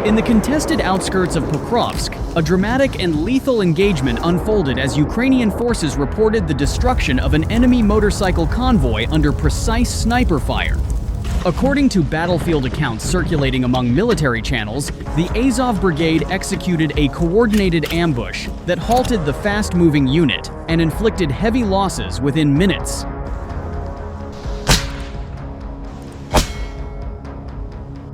In the contested outskirts of Pokrovsk, a dramatic and lethal engagement unfolded as Ukrainian forces reported the destruction of an enemy motorcycle convoy under precise sniper fire. According to battlefield accounts circulating among military channels, the Azov Brigade executed a coordinated ambush that halted the fast-moving unit and inflicted heavy losses within minutes.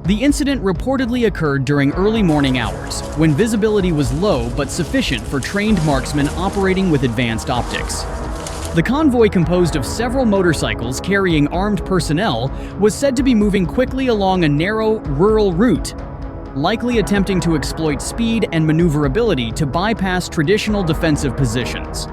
The incident reportedly occurred during early morning hours, when visibility was low but sufficient for trained marksmen operating with advanced optics. The convoy, composed of several motorcycles carrying armed personnel, was said to be moving quickly along a narrow, rural route, likely attempting to exploit speed and maneuverability to bypass traditional defensive positions.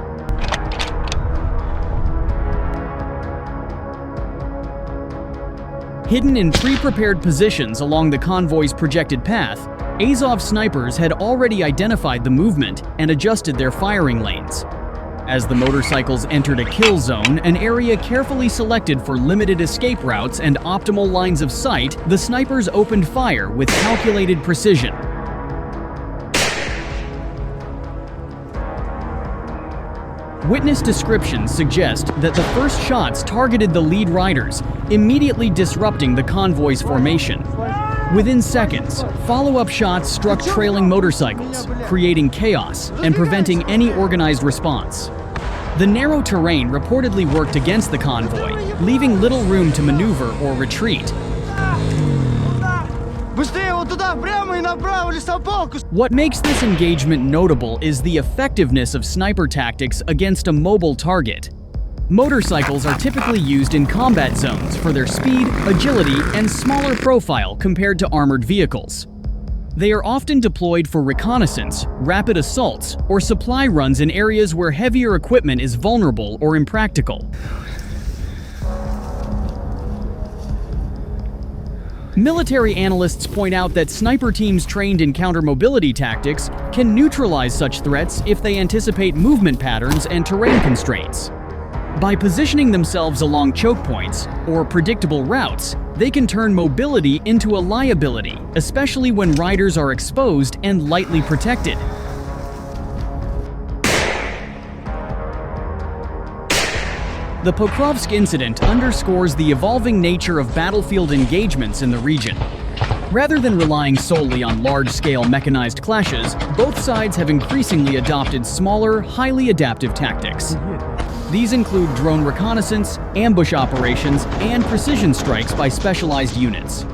Hidden in pre-prepared positions along the convoy's projected path, Azov snipers had already identified the movement and adjusted their firing lanes. As the motorcycles entered a kill zone, an area carefully selected for limited escape routes and optimal lines of sight, the snipers opened fire with calculated precision. Witness descriptions suggest that the first shots targeted the lead riders, immediately disrupting the convoy's formation. Within seconds, follow-up shots struck trailing motorcycles, creating chaos and preventing any organized response. The narrow terrain reportedly worked against the convoy, leaving little room to maneuver or retreat. What makes this engagement notable is the effectiveness of sniper tactics against a mobile target. Motorcycles are typically used in combat zones for their speed, agility, and smaller profile compared to armored vehicles. They are often deployed for reconnaissance, rapid assaults, or supply runs in areas where heavier equipment is vulnerable or impractical. Military analysts point out that sniper teams trained in counter-mobility tactics can neutralize such threats if they anticipate movement patterns and terrain constraints. By positioning themselves along choke points or predictable routes, they can turn mobility into a liability, especially when riders are exposed and lightly protected. The Pokrovsk incident underscores the evolving nature of battlefield engagements in the region. Rather than relying solely on large-scale mechanized clashes, both sides have increasingly adopted smaller, highly adaptive tactics. These include drone reconnaissance, ambush operations, and precision strikes by specialized units.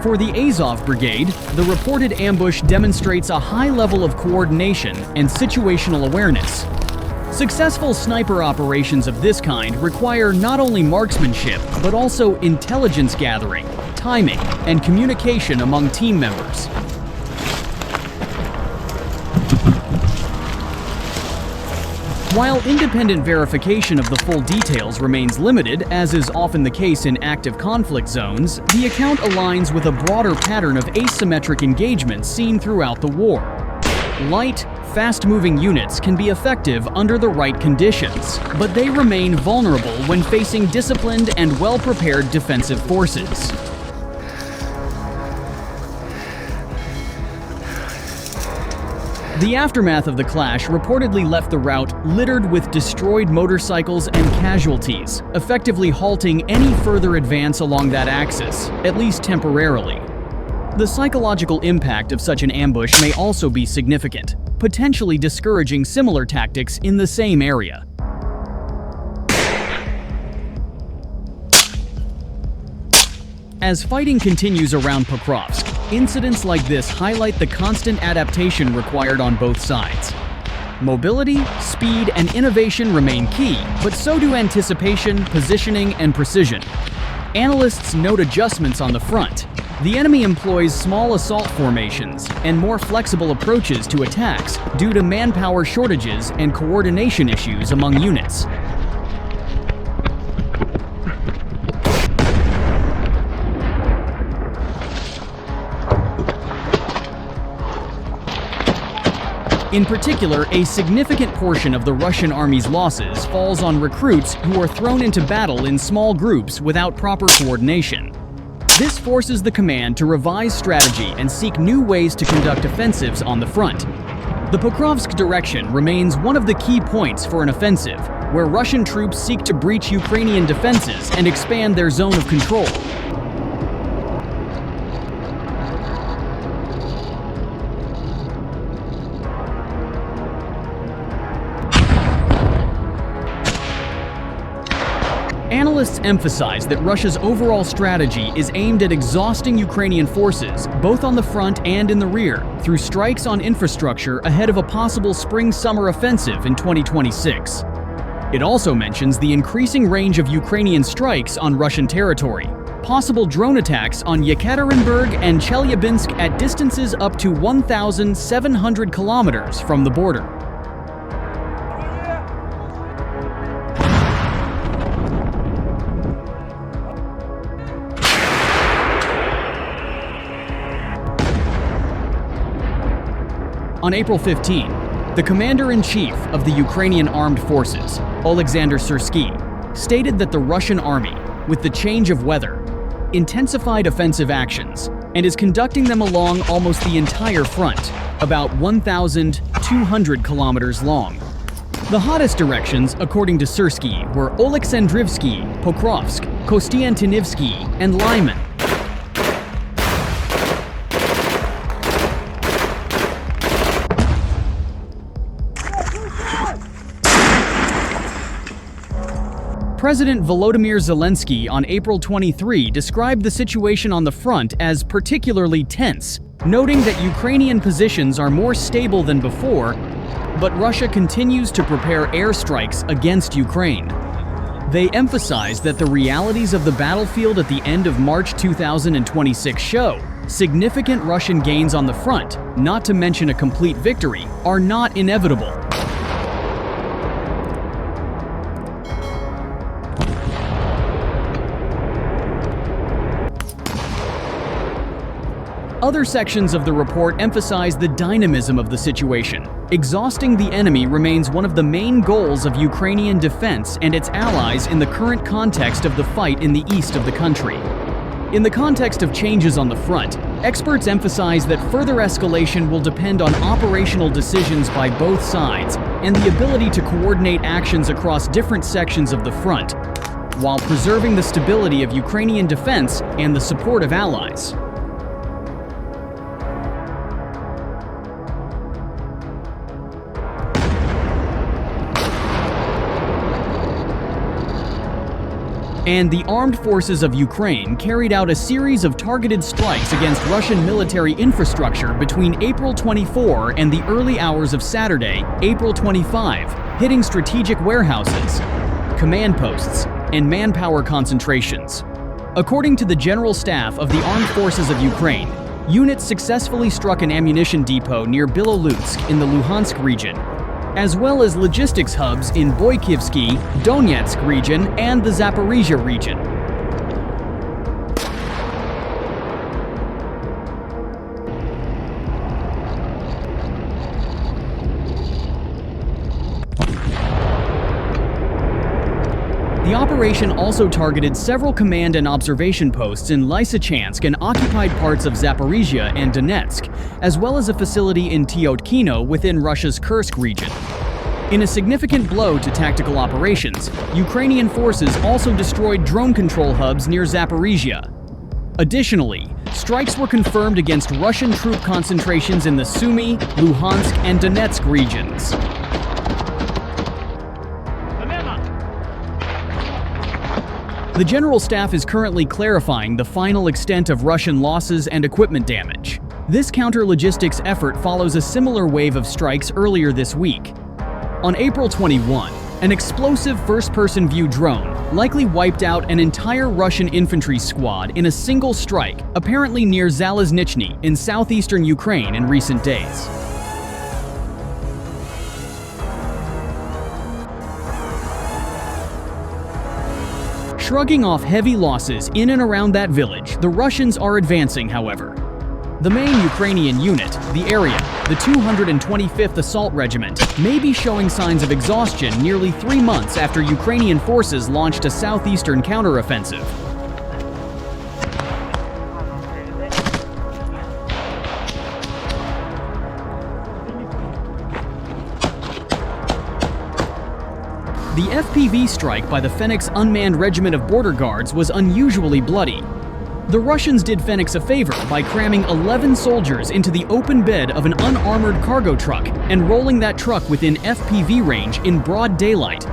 For the Azov Brigade, the reported ambush demonstrates a high level of coordination and situational awareness. Successful sniper operations of this kind require not only marksmanship, but also intelligence gathering, timing, and communication among team members. While independent verification of the full details remains limited, as is often the case in active conflict zones, the account aligns with a broader pattern of asymmetric engagements seen throughout the war. Light, fast-moving units can be effective under the right conditions, but they remain vulnerable when facing disciplined and well-prepared defensive forces. The aftermath of the clash reportedly left the route littered with destroyed motorcycles and casualties, effectively halting any further advance along that axis, at least temporarily. The psychological impact of such an ambush may also be significant, potentially discouraging similar tactics in the same area. As fighting continues around Pokrovsk, incidents like this highlight the constant adaptation required on both sides. Mobility, speed, and innovation remain key, but so do anticipation, positioning, and precision. Analysts note adjustments on the front. The enemy employs small assault formations and more flexible approaches to attacks due to manpower shortages and coordination issues among units. In particular, a significant portion of the Russian army's losses falls on recruits who are thrown into battle in small groups without proper coordination. This forces the command to revise strategy and seek new ways to conduct offensives on the front. The Pokrovsk direction remains one of the key points for an offensive, where Russian troops seek to breach Ukrainian defenses and expand their zone of control. Analysts emphasize that Russia's overall strategy is aimed at exhausting Ukrainian forces, both on the front and in the rear, through strikes on infrastructure ahead of a possible spring-summer offensive in 2026. It also mentions the increasing range of Ukrainian strikes on Russian territory, possible drone attacks on Yekaterinburg and Chelyabinsk at distances up to 1,700 kilometers from the border. On April 15, the commander-in-chief of the Ukrainian Armed Forces, Oleksandr Syrsky, stated that the Russian army, with the change of weather, intensified offensive actions and is conducting them along almost the entire front, about 1,200 kilometers long. The hottest directions, according to Syrsky, were Oleksandrivsky, Pokrovsk, Kostiantynivsky, and Lyman. President Volodymyr Zelensky on April 23 described the situation on the front as particularly tense, noting that Ukrainian positions are more stable than before, but Russia continues to prepare airstrikes against Ukraine. They emphasized that the realities of the battlefield at the end of March 2026 show significant Russian gains on the front, not to mention a complete victory, are not inevitable. Other sections of the report emphasize the dynamism of the situation. Exhausting the enemy remains one of the main goals of Ukrainian defense and its allies in the current context of the fight in the east of the country. In the context of changes on the front, experts emphasize that further escalation will depend on operational decisions by both sides and the ability to coordinate actions across different sections of the front, while preserving the stability of Ukrainian defense and the support of allies. And the armed forces of Ukraine carried out a series of targeted strikes against Russian military infrastructure between April 24 and the early hours of Saturday, April 25, hitting strategic warehouses, command posts, and manpower concentrations. According to the General Staff of the Armed Forces of Ukraine, units successfully struck an ammunition depot near Bilolutsk in the Luhansk region, as well as logistics hubs in Boykivsky, Donetsk region, and the Zaporizhia region. The operation also targeted several command and observation posts in Lysychansk and occupied parts of Zaporizhia and Donetsk, as well as a facility in Tyotkino within Russia's Kursk region. In a significant blow to tactical operations, Ukrainian forces also destroyed drone control hubs near Zaporizhia. Additionally, strikes were confirmed against Russian troop concentrations in the Sumy, Luhansk, and Donetsk regions. The General Staff is currently clarifying the final extent of Russian losses and equipment damage. This counter-logistics effort follows a similar wave of strikes earlier this week. On April 21, an explosive first-person view drone likely wiped out an entire Russian infantry squad in a single strike, apparently near Zalaznichny in southeastern Ukraine in recent days. Shrugging off heavy losses in and around that village, the Russians are advancing, however. The main Ukrainian unit, the area, the 225th Assault Regiment, may be showing signs of exhaustion nearly 3 months after Ukrainian forces launched a southeastern counteroffensive. The FPV strike by the Phoenix Unmanned Regiment of Border Guards was unusually bloody. The Russians did Phoenix a favor by cramming 11 soldiers into the open bed of an unarmored cargo truck and rolling that truck within FPV range in broad daylight,